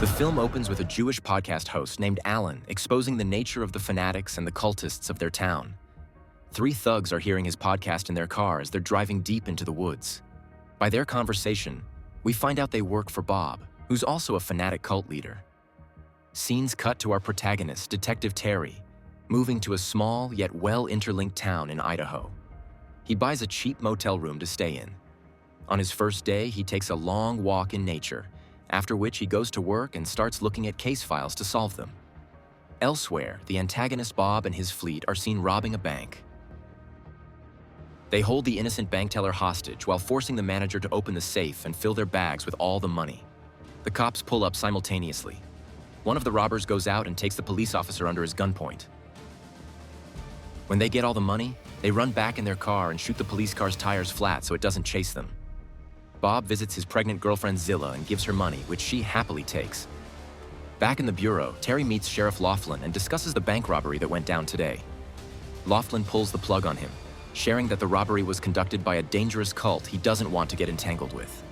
The film opens with a Jewish podcast host named Alan exposing the nature of the fanatics and the cultists of their town. 3 thugs are hearing his podcast in their car as they're driving deep into the woods. By their conversation, we find out they work for Bob, who's also a fanatic cult leader. Scenes cut to our protagonist, Detective Terry, moving to a small yet well-interlinked town in Idaho. He buys a cheap motel room to stay in. On his first day, he takes a long walk in nature, after which he goes to work and starts looking at case files to solve them. Elsewhere, the antagonist Bob and his fleet are seen robbing a bank. They hold the innocent bank teller hostage while forcing the manager to open the safe and fill their bags with all the money. The cops pull up simultaneously. One of the robbers goes out and takes the police officer under his gunpoint. When they get all the money, they run back in their car and shoot the police car's tires flat so it doesn't chase them. Bob visits his pregnant girlfriend Zilla and gives her money, which she happily takes. Back in the bureau, Terry meets Sheriff Laughlin and discusses the bank robbery that went down today. Laughlin pulls the plug on him, sharing that the robbery was conducted by a dangerous cult he doesn't want to get entangled with.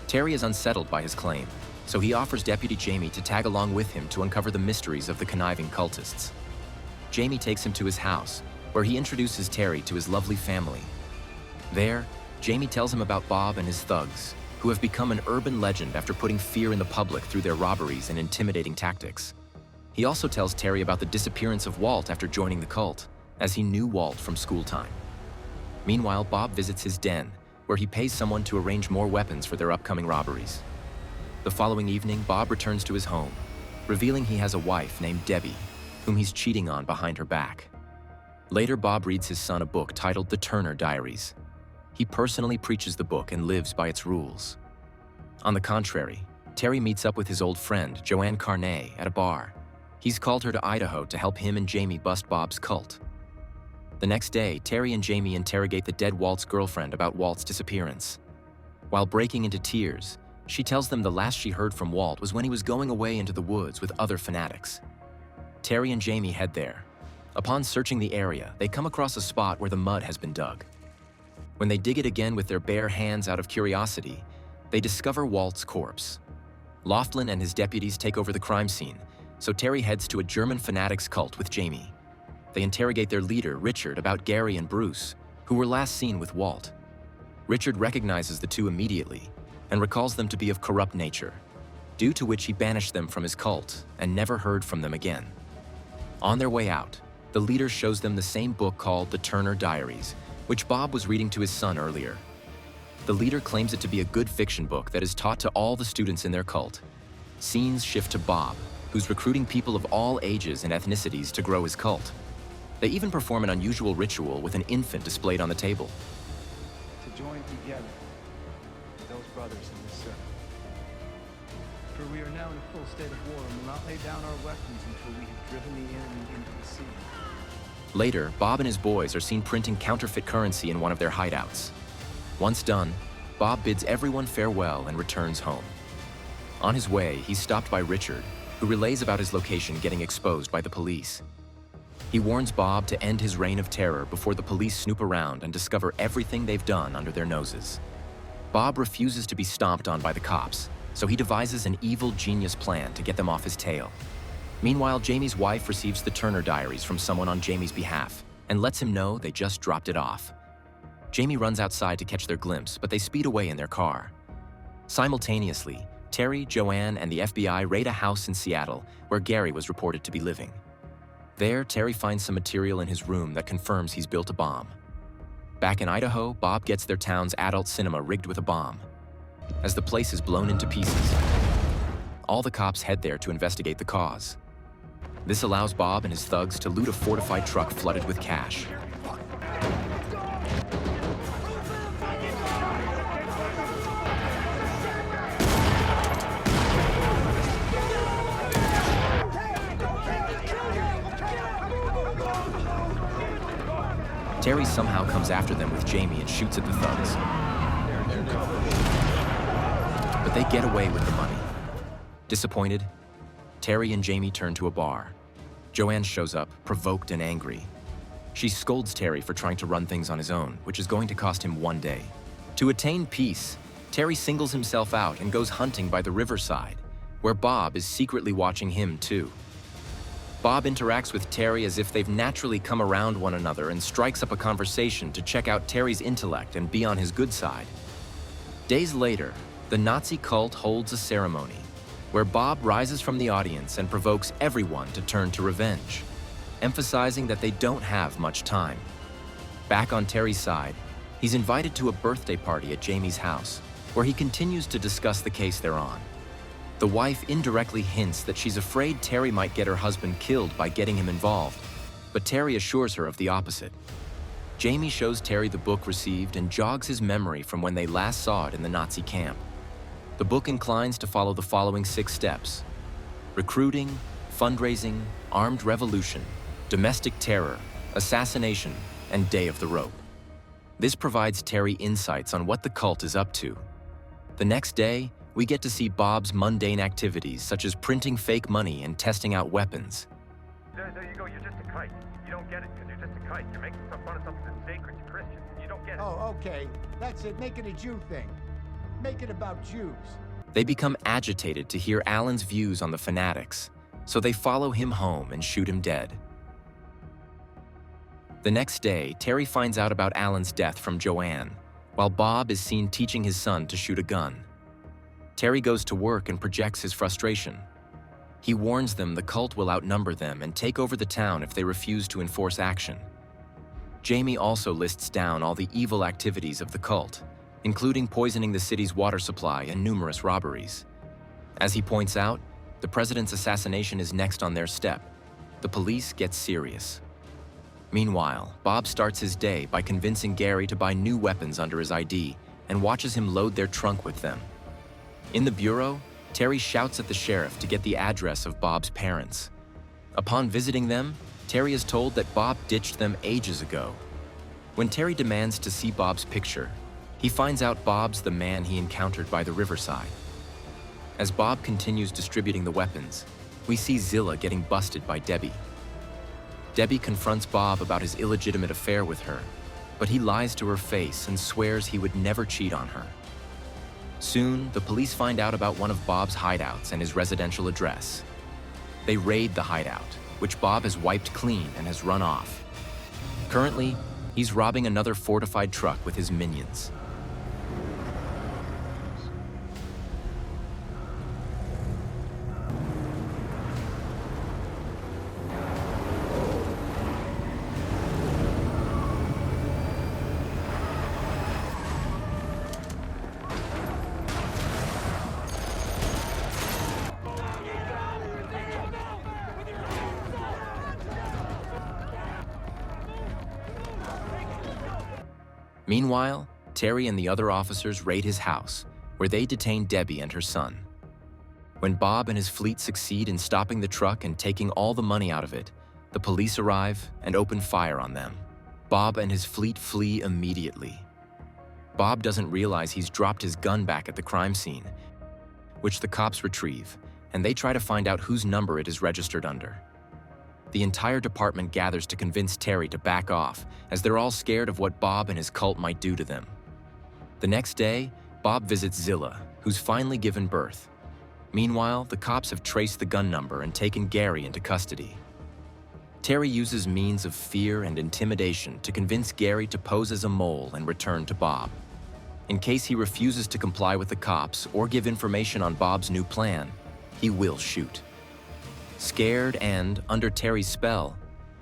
Terry is unsettled by his claim, so he offers Deputy Jamie to tag along with him to uncover the mysteries of the conniving cultists. Jamie takes him to his house, where he introduces Terry to his lovely family. There, Jamie tells him about Bob and his thugs, who have become an urban legend after putting fear in the public through their robberies and intimidating tactics. He also tells Terry about the disappearance of Walt after joining the cult, as he knew Walt from school time. Meanwhile, Bob visits his den, where he pays someone to arrange more weapons for their upcoming robberies. The following evening, Bob returns to his home, revealing he has a wife named Debbie, whom he's cheating on behind her back. Later, Bob reads his son a book titled The Turner Diaries. He personally preaches the book and lives by its rules. On the contrary, Terry meets up with his old friend, Joanne Carney, at a bar. He's called her to Idaho to help him and Jamie bust Bob's cult. The next day, Terry and Jamie interrogate the dead Walt's girlfriend about Walt's disappearance. While breaking into tears, she tells them the last she heard from Walt was when he was going away into the woods with other fanatics. Terry and Jamie head there. Upon searching the area, they come across a spot where the mud has been dug. When they dig it again with their bare hands out of curiosity, they discover Walt's corpse. Laughlin and his deputies take over the crime scene, so Terry heads to a German fanatics cult with Jamie. They interrogate their leader, Richard, about Gary and Bruce, who were last seen with Walt. Richard recognizes the two immediately and recalls them to be of corrupt nature, due to which he banished them from his cult and never heard from them again. On their way out, the leader shows them the same book called The Turner Diaries, which Bob was reading to his son earlier. The leader claims it to be a good fiction book that is taught to all the students in their cult. Scenes shift to Bob, who's recruiting people of all ages and ethnicities to grow his cult. They even perform an unusual ritual with an infant displayed on the table. To join together, those brothers in this circle. For we are now in a full state of war and will not lay down our weapons until we have driven the enemy into the sea. Later, Bob and his boys are seen printing counterfeit currency in one of their hideouts. Once done, Bob bids everyone farewell and returns home. On his way, he's stopped by Richard, who relays about his location getting exposed by the police. He warns Bob to end his reign of terror before the police snoop around and discover everything they've done under their noses. Bob refuses to be stomped on by the cops, so he devises an evil genius plan to get them off his tail. Meanwhile, Jamie's wife receives the Turner Diaries from someone on Jamie's behalf and lets him know they just dropped it off. Jamie runs outside to catch their glimpse, but they speed away in their car. Simultaneously, Terry, Joanne, and the FBI raid a house in Seattle where Gary was reported to be living. There, Terry finds some material in his room that confirms he's built a bomb. Back in Idaho, Bob gets their town's adult cinema rigged with a bomb. As the place is blown into pieces, all the cops head there to investigate the cause. This allows Bob and his thugs to loot a fortified truck flooded with cash. Terry somehow comes after them with Jamie and shoots at the thugs. But they get away with the money. Disappointed, Terry and Jamie turn to a bar. Joanne shows up, provoked and angry. She scolds Terry for trying to run things on his own, which is going to cost him one day. To attain peace, Terry singles himself out and goes hunting by the riverside, where Bob is secretly watching him too. Bob interacts with Terry as if they've naturally come around one another and strikes up a conversation to check out Terry's intellect and be on his good side. Days later, the Nazi cult holds a ceremony where Bob rises from the audience and provokes everyone to turn to revenge, emphasizing that they don't have much time. Back on Terry's side, he's invited to a birthday party at Jamie's house, where he continues to discuss the case they're on. The wife indirectly hints that she's afraid Terry might get her husband killed by getting him involved, but Terry assures her of the opposite. Jamie shows Terry the book received and jogs his memory from when they last saw it in the Nazi camp. The book inclines to follow the following 6 steps: recruiting, fundraising, armed revolution, domestic terror, assassination, and day of the rope. This provides Terry insights on what the cult is up to. The next day, we get to see Bob's mundane activities, such as printing fake money and testing out weapons. There you go, you're just a kite. You don't get it because you're just a kite. You're making some fun of something that's sacred to Christians. You don't get it. Oh, okay. That's it. Make it a Jew thing. Make it about Jews. They become agitated to hear Alan's views on the fanatics, so they follow him home and shoot him dead. The next day, Terry finds out about Alan's death from Joanne, while Bob is seen teaching his son to shoot a gun. Terry goes to work and projects his frustration. He warns them the cult will outnumber them and take over the town if they refuse to enforce action. Jamie also lists down all the evil activities of the cult, including poisoning the city's water supply and numerous robberies. As he points out, the president's assassination is next on their step. The police get serious. Meanwhile, Bob starts his day by convincing Gary to buy new weapons under his ID and watches him load their trunk with them. In the bureau, Terry shouts at the sheriff to get the address of Bob's parents. Upon visiting them, Terry is told that Bob ditched them ages ago. When Terry demands to see Bob's picture, he finds out Bob's the man he encountered by the riverside. As Bob continues distributing the weapons, we see Zilla getting busted by Debbie. Debbie confronts Bob about his illegitimate affair with her, but he lies to her face and swears he would never cheat on her. Soon, the police find out about one of Bob's hideouts and his residential address. They raid the hideout, which Bob has wiped clean and has run off. Currently, he's robbing another fortified truck with his minions. Meanwhile, Terry and the other officers raid his house, where they detain Debbie and her son. When Bob and his fleet succeed in stopping the truck and taking all the money out of it, the police arrive and open fire on them. Bob and his fleet flee immediately. Bob doesn't realize he's dropped his gun back at the crime scene, which the cops retrieve, and they try to find out whose number it is registered under. The entire department gathers to convince Terry to back off, as they're all scared of what Bob and his cult might do to them. The next day, Bob visits Zilla, who's finally given birth. Meanwhile, the cops have traced the gun number and taken Gary into custody. Terry uses means of fear and intimidation to convince Gary to pose as a mole and return to Bob. In case he refuses to comply with the cops or give information on Bob's new plan, he will shoot. Scared and under Terry's spell,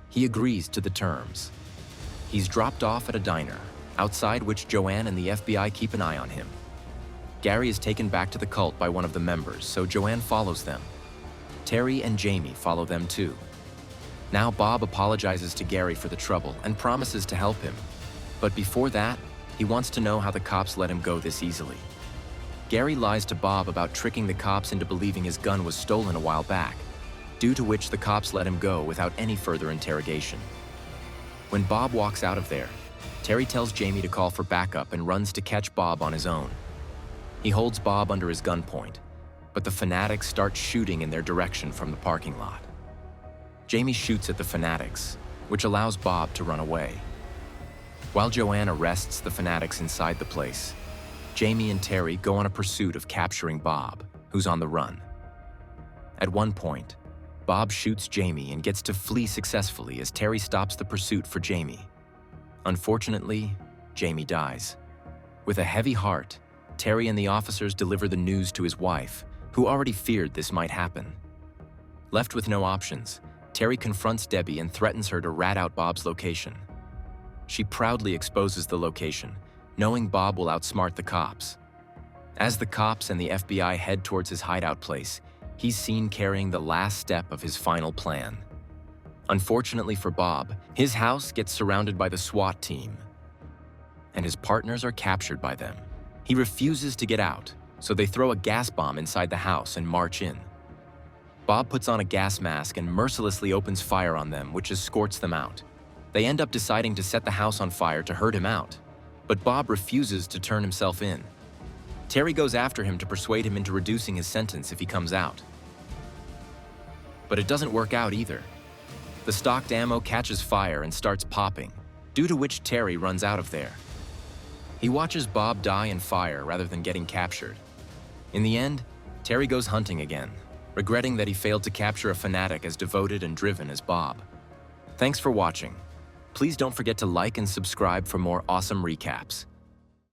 he agrees to the terms. He's dropped off at a diner, outside which Joanne and the FBI keep an eye on him. Gary is taken back to the cult by one of the members, so Joanne follows them. Terry and Jamie follow them too. Now Bob apologizes to Gary for the trouble and promises to help him. But before that, he wants to know how the cops let him go this easily. Gary lies to Bob about tricking the cops into believing his gun was stolen a while back, due to which the cops let him go without any further interrogation. When Bob walks out of there, Terry tells Jamie to call for backup and runs to catch Bob on his own. He holds Bob under his gunpoint, but the fanatics start shooting in their direction from the parking lot. Jamie shoots at the fanatics, which allows Bob to run away. While Joanne arrests the fanatics inside the place, Jamie and Terry go on a pursuit of capturing Bob, who's on the run. At one point, Bob shoots Jamie and gets to flee successfully as Terry stops the pursuit for Jamie. Unfortunately, Jamie dies. With a heavy heart, Terry and the officers deliver the news to his wife, who already feared this might happen. Left with no options, Terry confronts Debbie and threatens her to rat out Bob's location. She proudly exposes the location, knowing Bob will outsmart the cops. As the cops and the FBI head towards his hideout place, he's seen carrying the last step of his final plan. Unfortunately for Bob, his house gets surrounded by the SWAT team, and his partners are captured by them. He refuses to get out, so they throw a gas bomb inside the house and march in. Bob puts on a gas mask and mercilessly opens fire on them, which escorts them out. They end up deciding to set the house on fire to herd him out, but Bob refuses to turn himself in. Terry goes after him to persuade him into reducing his sentence if he comes out. But it doesn't work out either. The stocked ammo catches fire and starts popping, due to which Terry runs out of there. He watches Bob die in fire rather than getting captured. In the end, Terry goes hunting again, regretting that he failed to capture a fanatic as devoted and driven as Bob. Thanks for watching. Please don't forget to like and subscribe for more awesome recaps.